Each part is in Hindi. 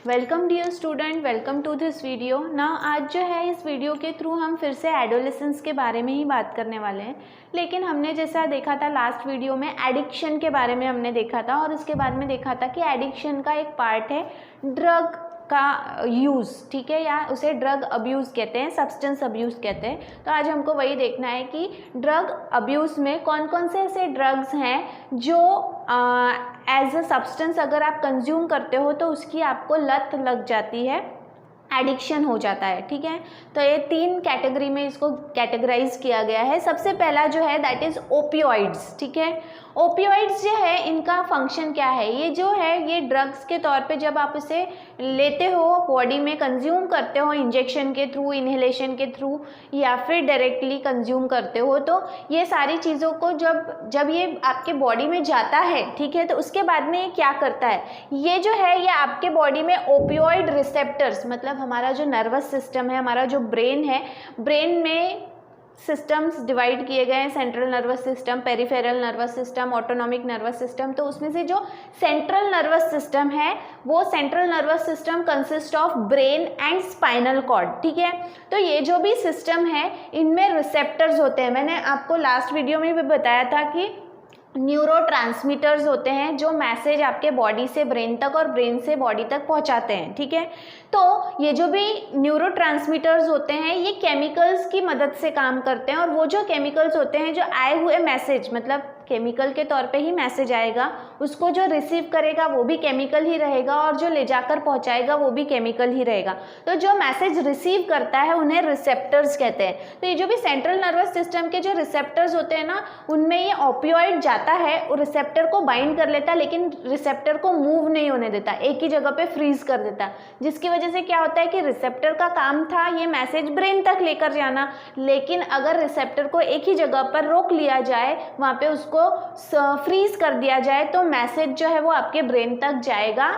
Welcome dear student, welcome to this video ना। आज जो है इस वीडियो के थ्रू हम फिर से एडोलेसेंस के बारे में ही बात करने वाले हैं। लेकिन हमने जैसा देखा था लास्ट वीडियो में एडिक्शन के बारे में हमने देखा था, और उसके बाद में देखा था कि एडिक्शन का एक पार्ट है ड्रग का यूज़, ठीक है, या उसे ड्रग अब्यूज़ कहते हैं, सब्सटेंस अब्यूज़ कहते हैं। तो आज हमको वही देखना है कि ड्रग अब्यूज़ में कौन कौन से ऐसे ड्रग्स हैं जो एज अ सब्सटेंस अगर आप कंज्यूम करते हो तो उसकी आपको लत लग जाती है, एडिक्शन हो जाता है, ठीक है। तो ये 3 कैटेगरी में इसको कैटेगराइज किया गया है। सबसे पहला जो है दैट इज़ ओपियोइड्स, ठीक है। ओपियोइड्स जो है इनका फंक्शन क्या है, ये जो है ये ड्रग्स के तौर पे जब आप इसे लेते हो, बॉडी में कंज्यूम करते हो इंजेक्शन के थ्रू, इन्हेलेशन के थ्रू, या फिर डायरेक्टली कंज्यूम करते हो, तो ये सारी चीज़ों को जब ये आपके बॉडी में जाता है, ठीक है, तो उसके बाद में ये क्या करता है, ये जो है ये आपके बॉडी में ओपियोइड रिसेप्टर्स, मतलब हमारा जो नर्वस सिस्टम है, हमारा जो ब्रेन है, ब्रेन में सिस्टम्स डिवाइड किए गए हैं, central nervous system, peripheral nervous system, autonomic nervous system. तो उसमें से जो सेंट्रल नर्वस सिस्टम है वो central nervous system consist of brain and spinal cord, ठीक है। तो ये जो भी सिस्टम है इनमें रिसेप्टर्स होते हैं। मैंने आपको लास्ट वीडियो में भी बताया था कि न्यूरोट्रांसमीटर्स होते हैं जो मैसेज आपके बॉडी से ब्रेन तक और ब्रेन से बॉडी तक पहुंचाते हैं, ठीक है। तो ये जो भी न्यूरोट्रांसमीटर्स होते हैं ये केमिकल्स की मदद से काम करते हैं, और वो जो केमिकल्स होते हैं, जो आए हुए मैसेज, मतलब केमिकल के तौर पे ही मैसेज आएगा, उसको जो रिसीव करेगा वो भी केमिकल ही रहेगा, और जो ले जाकर पहुंचाएगा वो भी केमिकल ही रहेगा। तो जो मैसेज रिसीव करता है उन्हें रिसेप्टर्स कहते हैं। तो ये जो भी सेंट्रल नर्वस सिस्टम के जो रिसेप्टर्स होते हैं ना, उनमें ये ओपियोइड जाता है, वो रिसेप्टर को बाइंड कर लेता है, लेकिन रिसेप्टर को मूव नहीं होने देता, एक ही जगह पे फ्रीज कर देता, जिसकी वजह से क्या होता है कि रिसेप्टर का काम था ये मैसेज ब्रेन तक लेकर जाना, लेकिन अगर रिसेप्टर को एक ही जगह पर रोक लिया जाए, वहाँ पे उसको फ्रीज कर दिया जाए, तो मैसेज जो है वो आपके ब्रेन तक जाएगा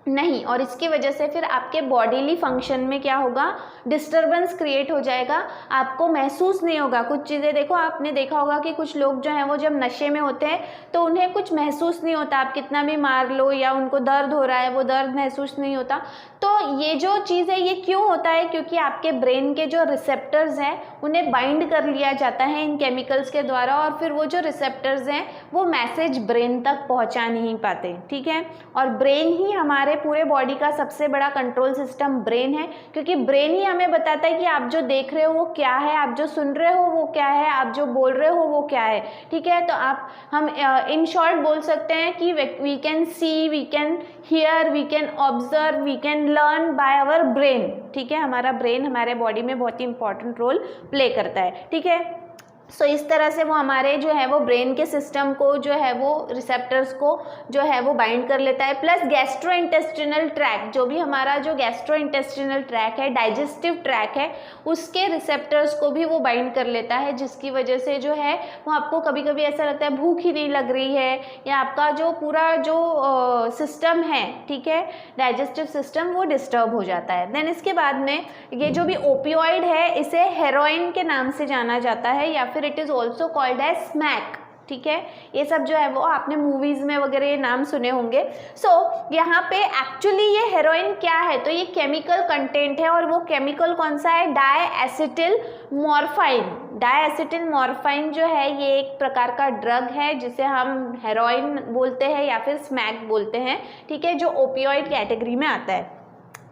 नहीं, और इसकी वजह से फिर आपके बॉडीली फंक्शन में क्या होगा, डिस्टरबेंस क्रिएट हो जाएगा, आपको महसूस नहीं होगा। कुछ चीज़ें देखो, आपने देखा होगा कि कुछ लोग जो हैं वो जब नशे में होते हैं तो उन्हें कुछ महसूस नहीं होता, आप कितना भी मार लो या उनको दर्द हो रहा है वो दर्द महसूस नहीं होता। तो ये जो चीज़ है ये क्यों होता है, क्योंकि आपके ब्रेन के जो रिसेप्टर्स हैं उन्हें बाइंड कर लिया जाता है इन केमिकल्स के द्वारा, और फिर वो जो रिसेप्टर्स हैं वो मैसेज ब्रेन तक पहुँचा नहीं पाते, ठीक है। और ब्रेन ही हमारे पूरे बॉडी का सबसे बड़ा कंट्रोल सिस्टम ब्रेन है, क्योंकि ब्रेन ही हमें बताता है कि आप जो देख रहे हो वो क्या है, आप जो सुन रहे हो वो क्या है, आप जो बोल रहे हो वो क्या है, ठीक है। तो हम इन शॉर्ट बोल सकते हैं कि we can see, we can hear, we can observe, we can learn by our brain, ठीक है। हमारा ब्रेन हमारे बॉडी में बहुत ही इंपॉर्टेंट रोल प्ले करता है, ठीक है। सो इस तरह से वो हमारे जो है वो ब्रेन के सिस्टम को जो है वो रिसेप्टर्स को जो है वो बाइंड कर लेता है। प्लस गैस्ट्रो इंटेस्टिनल ट्रैक, जो भी हमारा जो गैस्ट्रो इंटेस्टिनल ट्रैक है, डाइजेस्टिव ट्रैक है, उसके रिसेप्टर्स को भी वो बाइंड कर लेता है, जिसकी वजह से जो है वो आपको कभी कभी ऐसा लगता है भूख ही नहीं लग रही है, या आपका जो पूरा जो सिस्टम है, ठीक है, डाइजेस्टिव सिस्टम, वो डिस्टर्ब हो जाता है। देन इसके बाद में ये जो भी ओपियोइड है इसे हेरोइन के नाम से जाना जाता है, या फिर it is also called as smack, ठीक है। ये सब जो है वो आपने मूवीज में वगैरह ये नाम सुने होंगे। सो यहाँ पे एक्चुअली ये हेरोइन क्या है, तो ये केमिकल कंटेंट है, और वो केमिकल कौन सा है, डायएसिटिल मॉर्फाइन। डायएसिटिल मॉर्फाइन जो है ये एक प्रकार का ड्रग है जिसे हम हेरोइन बोलते हैं या फिर स्मैक बोलते हैं, ठीक है, जो ओपियोइड कैटेगरी में आता है।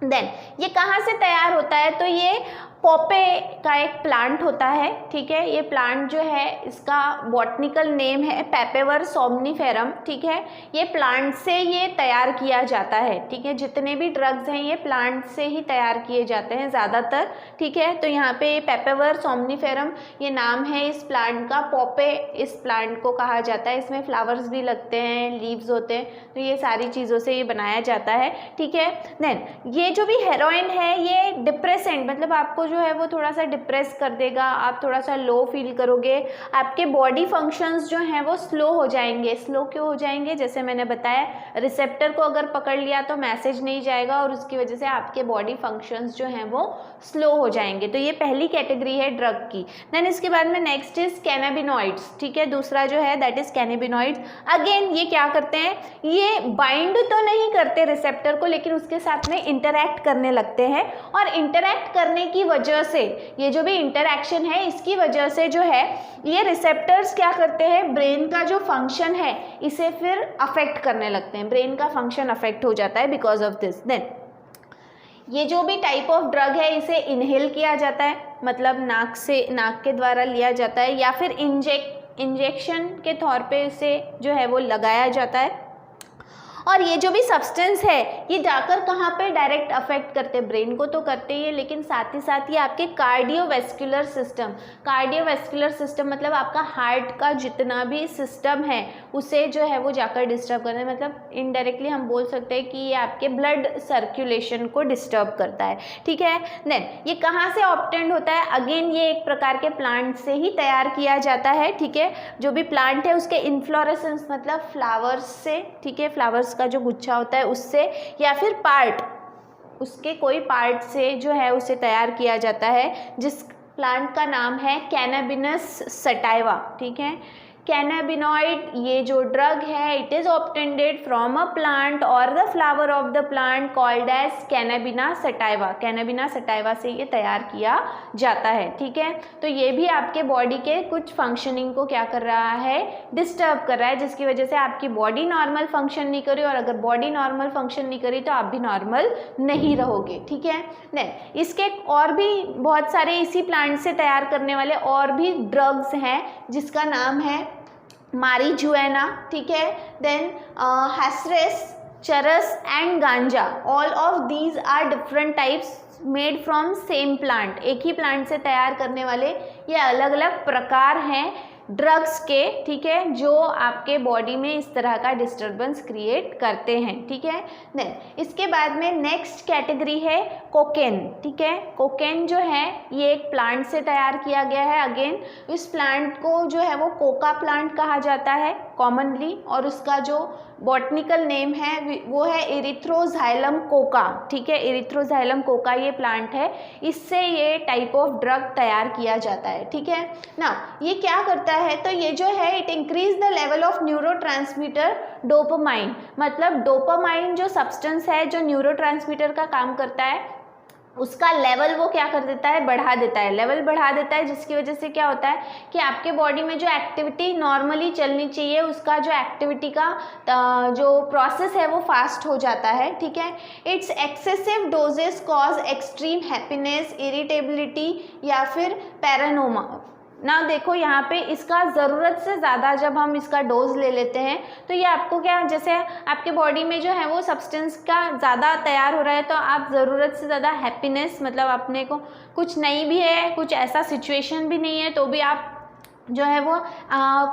देन ये कहाँ से तैयार होता है, तो ये पोपे का एक प्लांट होता है, ठीक है। ये प्लांट जो है इसका बॉटनिकल नेम है पेपेवर सोमनीफेरम, ठीक है। ये प्लांट से ये तैयार किया जाता है, ठीक है। जितने भी ड्रग्स हैं ये प्लांट से ही तैयार किए जाते हैं ज़्यादातर, ठीक है। तो यहाँ पे पेपेवर सोमनीफेरम ये नाम है इस प्लांट का, पोपे इस प्लांट को कहा जाता है। इसमें फ्लावर्स भी लगते हैं, लीव्स होते हैं, तो ये सारी चीज़ों से ये बनाया जाता है, ठीक है। देन ये जो भी हेरोइन है ये डिप्रेसेंट, मतलब आपको जो है वो थोड़ा सा डिप्रेस कर देगा, आप थोड़ा सा लो फील करोगे, आपके बॉडी फंक्शंस जो हैं वो स्लो हो जाएंगे। स्लो क्यों हो जाएंगे? जैसे मैंने बताया, रिसेप्टर को अगर पकड़ लिया तो मैसेज नहीं जाएगा और उसकी वजह से आपके बॉडी फंक्शंस जो हैं वो स्लो हो जाएंगे। तो ये पहली कैटेगरी है ड्रग की। देन इसके बाद में नेक्स्ट इज कैनाबिनॉइड्स, ठीक है, दूसरा जो है दैट इज कैनाबिनॉइड्स। अगेन ये क्या करते हैं, ये बाइंड तो नहीं करते रिसेप्टर को, लेकिन उसके साथ में इंटरैक्ट करने लगते हैं और इंटरैक्ट करने की वजह से, ये जो भी इंटरैक्शन है इसकी वजह से जो है ये रिसेप्टर्स क्या करते हैं, ब्रेन का जो फंक्शन है इसे फिर अफेक्ट करने लगते हैं, ब्रेन का फंक्शन अफेक्ट हो जाता है बिकॉज ऑफ दिस। देन ये जो भी टाइप ऑफ ड्रग है इसे इनहेल किया जाता है, मतलब नाक के द्वारा लिया जाता है, या फिर इंजेक्शन के तौर पे इसे जो है वो लगाया जाता है। और ये जो भी सब्सटेंस है ये जाकर कहाँ पे डायरेक्ट अफेक्ट करते हैं, ब्रेन को तो करते ही है, लेकिन साथ ही साथ ये आपके कार्डियोवैस्कुलर सिस्टम मतलब आपका हार्ट का जितना भी सिस्टम है उसे जो है वो जाकर डिस्टर्ब करता है। मतलब इनडायरेक्टली हम बोल सकते हैं कि ये आपके ब्लड सर्कुलेशन को डिस्टर्ब करता है, ठीक है। देन ये कहाँ से ऑब्टेन्ड होता है, अगेन ये एक प्रकार के प्लांट से ही तैयार किया जाता है, ठीक है। जो भी प्लांट है उसके इन्फ्लोरेसेंस मतलब फ्लावर्स से, ठीक है, फ्लावर्स का जो गुच्छा होता है उससे, या फिर पार्ट, उसके कोई पार्ट से जो है उसे तैयार किया जाता है, जिस प्लांट का नाम है कैनाबिनस सटाइवा, ठीक है। कैनाबिनॉइड ये जो ड्रग है it is obtained from a plant और the flower of the plant called as cannabina sativa. Cannabina sativa से ये तैयार किया जाता है, ठीक है। तो ये भी आपके बॉडी के कुछ फंक्शनिंग को क्या कर रहा है, डिस्टर्ब कर रहा है, जिसकी वजह से आपकी बॉडी नॉर्मल फंक्शन नहीं करी, और अगर बॉडी नॉर्मल फंक्शन नहीं करी तो आप भी नॉर्मल नहीं रहोगे, ठीक है। देन इसके और भी बहुत सारे इसी प्लांट से तैयार करने वाले और भी ड्रग्स हैं, जिसका नाम है मारीजुएना, ठीक है। Then हैसरेस, charas and ganja, all of these are different types made from same plant. एक ही प्लांट से तैयार करने वाले ये अलग अलग प्रकार हैं ड्रग्स के, ठीक है, जो आपके बॉडी में इस तरह का डिस्टर्बेंस क्रिएट करते हैं, ठीक है। देन इसके बाद में नेक्स्ट कैटेगरी है कोकेन, ठीक है। कोकेन जो है ये एक प्लांट से तैयार किया गया है। अगेन इस प्लांट को जो है वो कोका प्लांट कहा जाता है कॉमनली, और उसका जो बॉटनिकल नेम है वो है इरिथ्रोजाइलम कोका, ठीक है। इरिथ्रोजाइलम कोका ये प्लांट है, इससे ये टाइप ऑफ ड्रग तैयार किया जाता है, ठीक है ना। ये क्या करता है, तो ये जो है it increase the level of neurotransmitter dopamine, मतलब डोपामाइन जो सब्सटेंस है जो न्यूरोट्रांसमीटर का काम करता है उसका लेवल वो क्या कर देता है, बढ़ा देता है, लेवल बढ़ा देता है, जिसकी वजह से क्या होता है कि आपके बॉडी में जो एक्टिविटी नॉर्मली चलनी चाहिए उसका जो एक्टिविटी का जो प्रोसेस है वो फास्ट हो जाता है, ठीक है। It's excessive doses cause extreme happiness, irritability या फिर पैरानोमा। ना देखो यहाँ पे इसका ज़रूरत से ज़्यादा जब हम इसका डोज ले लेते हैं तो ये आपको क्या, जैसे आपके बॉडी में जो है वो सब्सटेंस का ज़्यादा तैयार हो रहा है तो आप ज़रूरत से ज़्यादा हैप्पीनेस, मतलब अपने को कुछ नहीं भी है, कुछ ऐसा सिचुएशन भी नहीं है तो भी आप जो है वो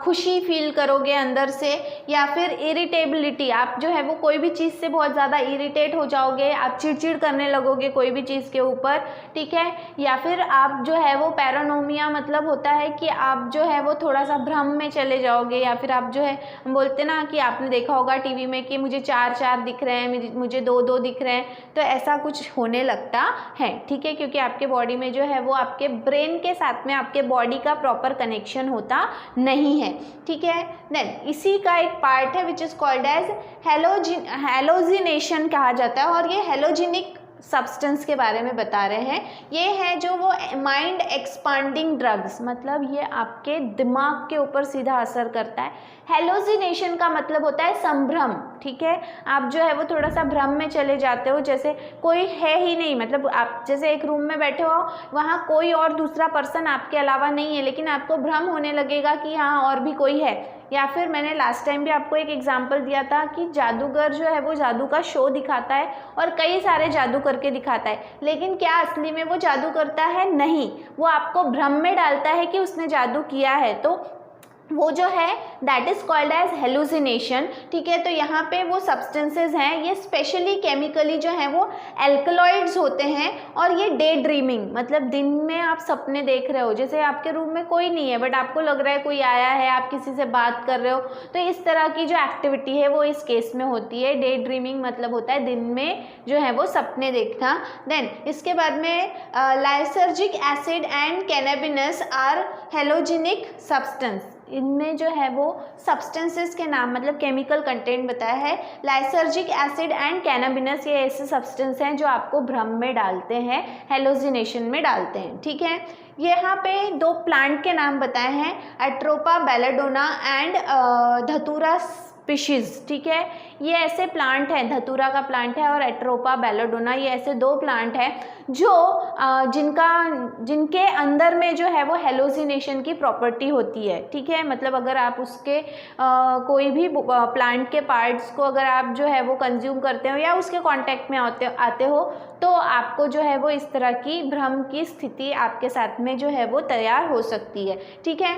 खुशी फील करोगे अंदर से, या फिर इरिटेबिलिटी, आप जो है वो कोई भी चीज़ से बहुत ज़्यादा इरिटेट हो जाओगे, आप चिड़चिड़ करने लगोगे कोई भी चीज़ के ऊपर, ठीक है। या फिर आप जो है वो पैरानोमिया मतलब होता है कि आप जो है वो थोड़ा सा भ्रम में चले जाओगे, या फिर आप जो है हम बोलते ना कि आपने देखा होगा टीवी में कि मुझे 4-4 दिख रहे हैं, मुझे 2-2 दिख रहे हैं, तो ऐसा कुछ होने लगता है, ठीक है, क्योंकि आपके बॉडी में जो है वो आपके ब्रेन के साथ में आपके बॉडी का प्रॉपर कनेक्शन होता नहीं है, ठीक है। देन इसी का एक पार्ट है which is called as hallucination कहा जाता है, और ये हेलोजिनिक सब्सटेंस के बारे में बता रहे हैं। ये है जो वो माइंड एक्सपांडिंग ड्रग्स, मतलब ये आपके दिमाग के ऊपर सीधा असर करता है। हेलोजिनेशन का मतलब होता है संभ्रम, ठीक है। आप जो है वो थोड़ा सा भ्रम में चले जाते हो, जैसे कोई है ही नहीं, मतलब आप जैसे एक रूम में बैठे हो, वहाँ कोई और दूसरा पर्सन आपके अलावा नहीं है, लेकिन आपको भ्रम होने लगेगा कि हाँ और भी कोई है। या फिर मैंने लास्ट टाइम भी आपको एक एग्जांपल दिया था कि जादूगर जो है वो जादू का शो दिखाता है और कई सारे जादू करके दिखाता है, लेकिन क्या असली में वो जादू करता है? नहीं, वो आपको भ्रम में डालता है कि उसने जादू किया है। तो वो जो है that is called as hallucination, ठीक है। तो यहाँ पे वो सब्सटेंसेस हैं, ये स्पेशली केमिकली जो है वो एल्कलॉइड्स होते हैं, और ये डे ड्रीमिंग, मतलब दिन में आप सपने देख रहे हो, जैसे आपके रूम में कोई नहीं है बट आपको लग रहा है कोई आया है, आप किसी से बात कर रहे हो, तो इस तरह की जो एक्टिविटी है वो इस केस में होती है। डे ड्रीमिंग मतलब होता है दिन में जो है वो सपने देखना। देन इसके बाद में lysergic acid and cannabinoids are hallucinogenic substance, इनमें जो है वो सब्सटेंसेस के नाम मतलब केमिकल कंटेंट बताया है। लाइसर्जिक एसिड एंड कैनाबिनस ये ऐसे सब्सटेंस हैं जो आपको भ्रम में डालते हैं, हेलोजिनेशन में डालते हैं, ठीक है। यहाँ पे 2 प्लांट के नाम बताए हैं, एट्रोपा बेलाडोना एंड धतूरा स्पीशीज़, ठीक है। ये ऐसे प्लांट हैं, धतूरा का प्लांट है और एट्रोपा बेलाडोना, ये ऐसे 2 प्लांट हैं जो जिनके अंदर में जो है वो हेलोजिनेशन की प्रॉपर्टी होती है, ठीक है। मतलब अगर आप उसके कोई भी प्लांट के पार्ट्स को अगर आप जो है वो कंज्यूम करते हो या उसके कांटेक्ट में आते हो तो आपको जो है वो इस तरह की भ्रम की स्थिति आपके साथ में जो है वो तैयार हो सकती है, ठीक है।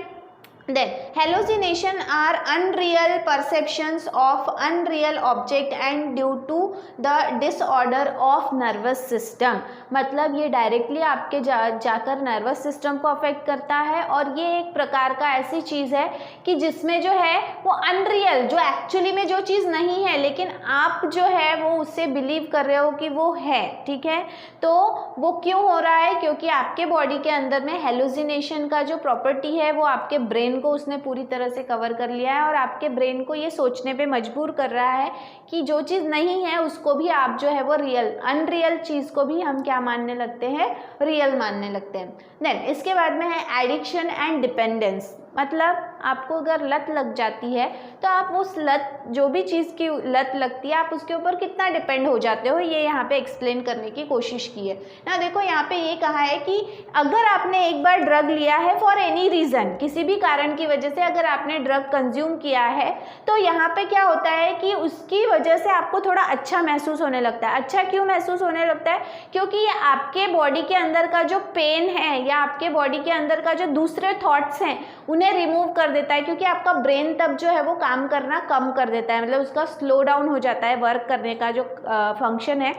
Then hallucination are unreal perceptions of unreal object and due to the disorder of nervous system, मतलब ये डायरेक्टली आपके जाकर नर्वस सिस्टम को अफेक्ट करता है, और ये एक प्रकार का ऐसी चीज़ है कि जिसमें जो है वो अनरियल, जो एक्चुअली में जो चीज़ नहीं है लेकिन आप जो है वो उससे बिलीव कर रहे हो कि वो है, ठीक है। तो वो क्यों हो रहा है, क्योंकि आपके बॉडी के अंदर में हेलुसिनेशन का जो प्रॉपर्टी है वो आपके ब्रेन को उसने पूरी तरह से कवर कर लिया है, और आपके ब्रेन को ये सोचने पे मजबूर कर रहा है कि जो चीज़ नहीं है उसको भी आप जो है वो रियल, अनरियल चीज़ को भी हम क्या मानने लगते हैं, रियल मानने लगते हैं। देन इसके बाद में है एडिक्शन एंड डिपेंडेंस, मतलब आपको अगर लत लग जाती है तो आप उस लत, जो भी चीज़ की लत लगती है, आप उसके ऊपर कितना डिपेंड हो जाते हो, ये यहाँ पे एक्सप्लेन करने की कोशिश की है ना। देखो यहाँ पे ये कहा है कि अगर आपने एक बार ड्रग लिया है फॉर एनी रीज़न, किसी भी कारण की वजह से अगर आपने ड्रग कंज्यूम किया है तो यहाँ पे क्या होता है कि उसकी वजह से आपको थोड़ा अच्छा महसूस होने लगता है। अच्छा क्यों महसूस होने लगता है, क्योंकि ये आपके बॉडी के अंदर का जो पेन है या आपके बॉडी के अंदर का जो दूसरे थॉट्स हैं उन्हें रिमूव कर देता है, क्योंकि आपका ब्रेन तब जो है वो काम करना कम कर देता है, मतलब उसका स्लो डाउन हो जाता है, वर्क करने का जो फंक्शन है।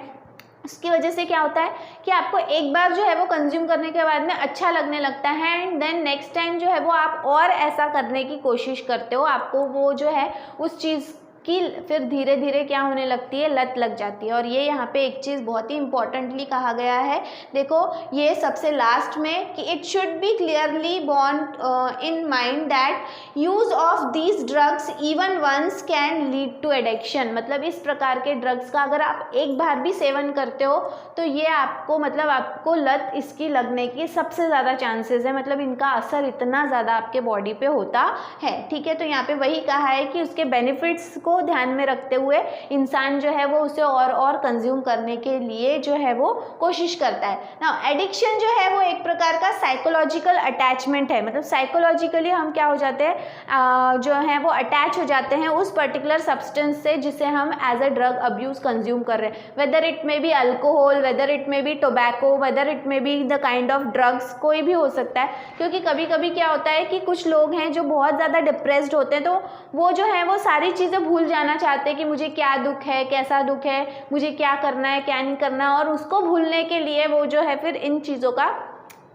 उसकी वजह से क्या होता है कि आपको एक बार जो है वो कंज्यूम करने के बाद में अच्छा लगने लगता है, एंड देन नेक्स्ट टाइम जो है वो आप और ऐसा करने की कोशिश करते हो, आपको वो जो है उस चीज़ कि फिर धीरे धीरे क्या होने लगती है, लत लग जाती है। और ये यहाँ पे एक चीज़ बहुत ही इंपॉर्टेंटली कहा गया है, देखो ये सबसे लास्ट में कि it should be clearly borne in mind that use of these drugs even once can lead to addiction, मतलब इस प्रकार के ड्रग्स का अगर आप एक बार भी सेवन करते हो तो ये आपको, मतलब आपको लत इसकी लगने की सबसे ज़्यादा चांसेस है, मतलब इनका असर इतना ज़्यादा आपके बॉडी पे होता है, ठीक है। तो यहाँ पे वही कहा है कि उसके बेनिफिट्स को ध्यान में रखते हुए इंसान जो है वो उसे और कंज्यूम करने के लिए जो है वो कोशिश करता है ना। एडिक्शन जो है वो एक प्रकार का साइकोलॉजिकल अटैचमेंट है, मतलब साइकोलॉजिकली हम क्या हो जाते हैं, जो है वो अटैच हो जाते हैं उस पर्टिकुलर सब्सटेंस से जिसे हम as a drug abuse consume कर रहे हैं, whether it may be alcohol, whether it may be tobacco, whether it may be the kind of drugs, कोई भी हो सकता है। क्योंकि कभी कभी क्या होता है कि कुछ लोग हैं जो बहुत ज़्यादा डिप्रेस्ड होते हैं, तो वो जो है वो सारी चीज़ें भूल जाना चाहते हैं कि मुझे क्या दुख है, कैसा दुख है, मुझे क्या करना है, क्या नहीं करना, और उसको भूलने के लिए वो जो है फिर इन चीज़ों का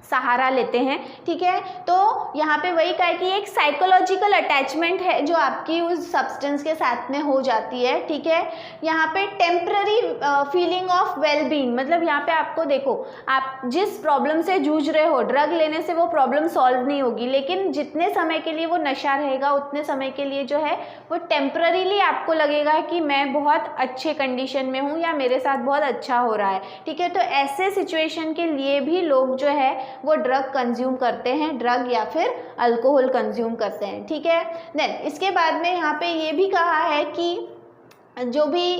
सहारा लेते हैं, ठीक है। तो यहाँ पे वही कहा है कि एक साइकोलॉजिकल अटैचमेंट है जो आपकी उस सब्सटेंस के साथ में हो जाती है, ठीक है। यहाँ पे टेम्पररी फीलिंग ऑफ वेलबींग, मतलब यहाँ पे आपको देखो, आप जिस प्रॉब्लम से जूझ रहे हो, ड्रग लेने से वो प्रॉब्लम सॉल्व नहीं होगी, लेकिन जितने समय के लिए वो नशा रहेगा उतने समय के लिए जो है वो टेम्पररीली आपको लगेगा कि मैं बहुत अच्छे कंडीशन में हूँ या मेरे साथ बहुत अच्छा हो रहा है, ठीक है। तो ऐसे सिचुएशन के लिए भी लोग जो है वो ड्रग कंज्यूम करते हैं, ड्रग या फिर अल्कोहल कंज्यूम करते हैं, ठीक है। देन इसके बाद में यहाँ पे ये भी कहा है कि जो भी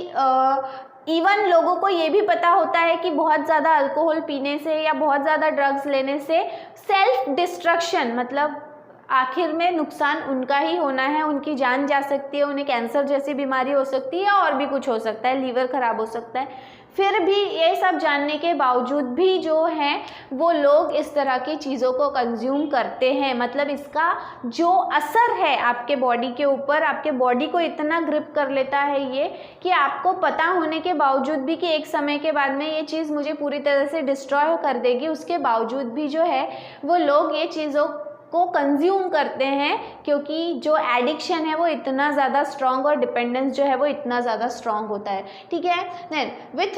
इवन लोगों को ये भी पता होता है कि बहुत ज़्यादा अल्कोहल पीने से या बहुत ज़्यादा ड्रग्स लेने से सेल्फ डिस्ट्रक्शन, मतलब आखिर में नुकसान उनका ही होना है, उनकी जान जा सकती है, उन्हें कैंसर जैसी बीमारी हो सकती है या और भी कुछ हो सकता है, लीवर खराब हो सकता है। फिर भी ये सब जानने के बावजूद भी जो है वो लोग इस तरह की चीज़ों को कंज्यूम करते हैं। मतलब इसका जो असर है आपके बॉडी के ऊपर, आपके बॉडी को इतना ग्रिप कर लेता है ये कि आपको पता होने के बावजूद भी कि एक समय के बाद में ये चीज़ मुझे पूरी तरह से डिस्ट्रॉय कर देगी, उसके बावजूद भी जो है वो लोग ये चीज़ों को कंज्यूम करते हैं, क्योंकि जो एडिक्शन है वो इतना ज़्यादा स्ट्रॉन्ग और डिपेंडेंस जो है वो इतना ज़्यादा स्ट्रॉन्ग होता है। ठीक है, then with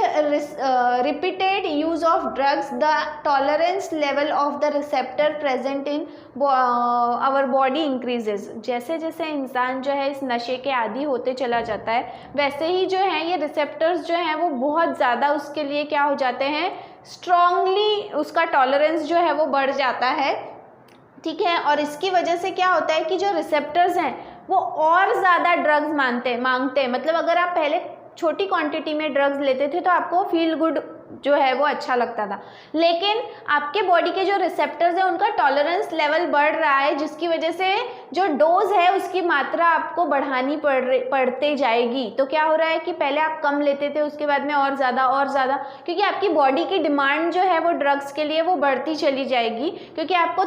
repeated use of drugs the tolerance level of the receptor present in our body increases. जैसे जैसे इंसान जो है इस नशे के आदी होते चला जाता है, वैसे ही जो है ये रिसेप्टर्स जो हैं वो बहुत ज़्यादा उसके लिए क्या हो जाते हैं, स्ट्रॉन्गली उसका टॉलरेंस जो है वो बढ़ जाता है। ठीक है, और इसकी वजह से क्या होता है कि जो रिसेप्टर्स हैं वो और ज़्यादा ड्रग्स मांगते हैं। मतलब अगर आप पहले छोटी क्वांटिटी में ड्रग्स लेते थे तो आपको फील गुड जो है वो अच्छा लगता था, लेकिन आपके बॉडी के जो रिसेप्टर्स हैं उनका टॉलरेंस लेवल बढ़ रहा है, जिसकी वजह से जो डोज है उसकी मात्रा आपको बढ़ानी पड़ते जाएगी। तो क्या हो रहा है कि पहले आप कम लेते थे, उसके बाद में और ज़्यादा, क्योंकि आपकी बॉडी की डिमांड जो है वो ड्रग्स के लिए वो बढ़ती चली जाएगी, क्योंकि आपको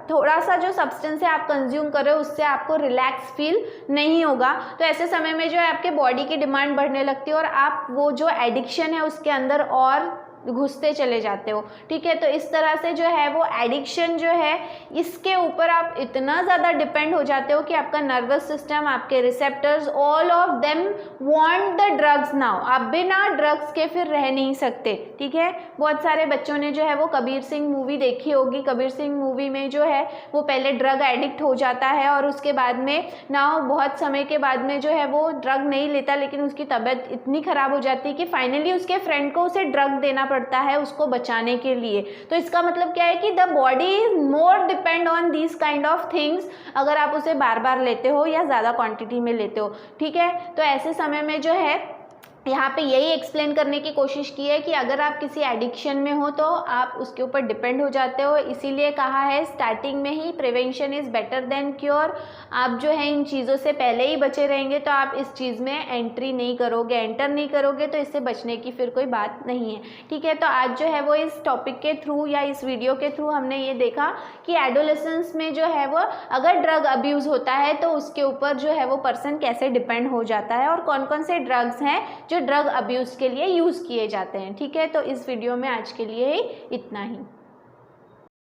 थोड़ा सा जो सब्सटेंस है आप कंज्यूम कर रहे हो उससे आपको रिलैक्स फील नहीं होगा। तो ऐसे समय में जो है आपके बॉडी की डिमांड बढ़ने लगती है और आप वो जो एडिक्शन है उसके अंदर और घुसते चले जाते हो। ठीक है, तो इस तरह से जो है वो एडिक्शन जो है इसके ऊपर आप इतना ज़्यादा डिपेंड हो जाते हो कि आपका नर्वस सिस्टम, आपके receptors, all of them want the drugs now. आप बिना ड्रग्स के फिर रह नहीं सकते। ठीक है, बहुत सारे बच्चों ने जो है वो कबीर सिंह मूवी देखी होगी। कबीर सिंह मूवी में जो है वो पहले ड्रग एडिक्ट हो जाता है और उसके बाद में नाउ बहुत समय के बाद में जो है वो ड्रग नहीं लेता, लेकिन उसकी तबीयत इतनी ख़राब हो जाती है कि फाइनली उसके फ्रेंड को उसे ड्रग देना पड़ता है उसको बचाने के लिए। तो इसका मतलब क्या है कि the body is more depend on these kind of things, अगर आप उसे बार बार लेते हो या ज़्यादा क्वांटिटी में लेते हो। ठीक है, तो ऐसे समय में जो है यहाँ पे यही एक्सप्लेन करने की कोशिश की है कि अगर आप किसी एडिक्शन में हो तो आप उसके ऊपर डिपेंड हो जाते हो। इसीलिए कहा है स्टार्टिंग में ही prevention is better than cure. आप जो है इन चीज़ों से पहले ही बचे रहेंगे तो आप इस चीज़ में एंटर नहीं करोगे तो इससे बचने की फिर कोई बात नहीं है। ठीक है, तो आज जो है वो इस टॉपिक के थ्रू या इस वीडियो के थ्रू हमने ये देखा कि एडोलेसेंस में जो है वो अगर ड्रग अब्यूज़ होता है तो उसके ऊपर जो है वो पर्सन कैसे डिपेंड हो जाता है और कौन कौन से ड्रग्स हैं जो ड्रग अब्यूज़ के लिए यूज़ किए जाते हैं। ठीक है, तो इस वीडियो में आज के लिए ही इतना ही।